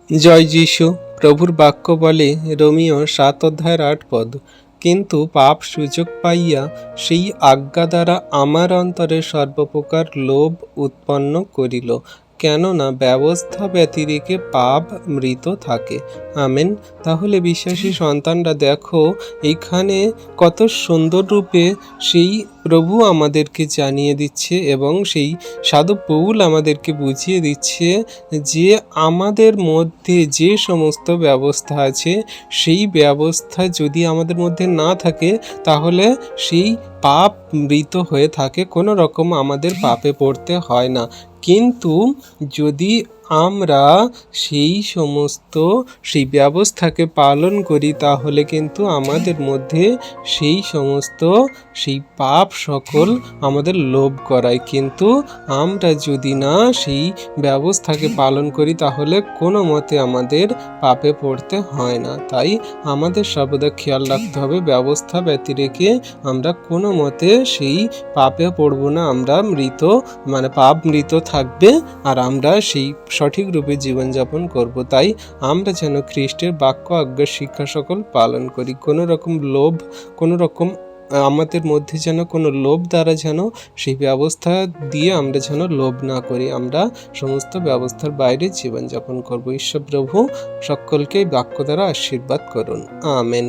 জয় যীশু। প্রভুর বাক্য বলে রোমিও 7 অধ্যায়ের 8 পদ, কিন্তু পাপ সুযোগ পাইয়া সেই আজ্ঞা দ্বারা আমার অন্তরে সর্বপ্রকার লোভ উৎপন্ন করিল, কেননা ব্যবস্থা ব্যতিরেকে পাপ মৃত থাকে। আমেন। তাহলে বিশ্বাসী সন্তানরা দেখো, এইখানে কত সুন্দর রূপে সেই প্রভু আমাদেরকে জানিয়ে দিচ্ছে এবং সেই সাধু পৌল আমাদেরকে বুঝিয়ে দিচ্ছে যে আমাদের মধ্যে যে সমস্ত ব্যবস্থা আছে, সেই ব্যবস্থা যদি আমাদের মধ্যে না থাকে তাহলে সেই পাপ মৃত হয়ে থাকে, কোনো রকম আমাদের পাপে পড়তে হয় না। কিন্তু যদি আমরা সেই ব্যবস্থাকে পালন করি তাহলে কিন্তু আমাদের মধ্যে সেই পাপ সকল আমাদের লোভ করায়। কিন্তু আমরা যদি না সেই ব্যবস্থাকে পালন করি তাহলে কোনো মতে আমাদের পাপে পড়তে হয় না। তাই আমাদের সর্বদা খেয়াল রাখতে হবে, ব্যবস্থা ব্যতিরেকে আমরা কোনো মতে সেই পাপে পড়ব না। আমরা পাপ মৃত থাকবে আর আমরা সেই সঠিক রূপে জীবনযাপন করব। তাই আমরা যেন খ্রিস্টের বাক্য আজ্ঞা শিক্ষা সকল পালন করি। কোনো রকম আমাদের মধ্যে যেন কোনো লোভ দ্বারা যেন সেই ব্যবস্থা দিয়ে আমরা যেন লোভ না করি, আমরা সমস্ত ব্যবস্থার বাইরে জীবনযাপন করব। ঈশ্বর প্রভু সকলকে বাক্য দ্বারা আশীর্বাদ করুন। আমেন।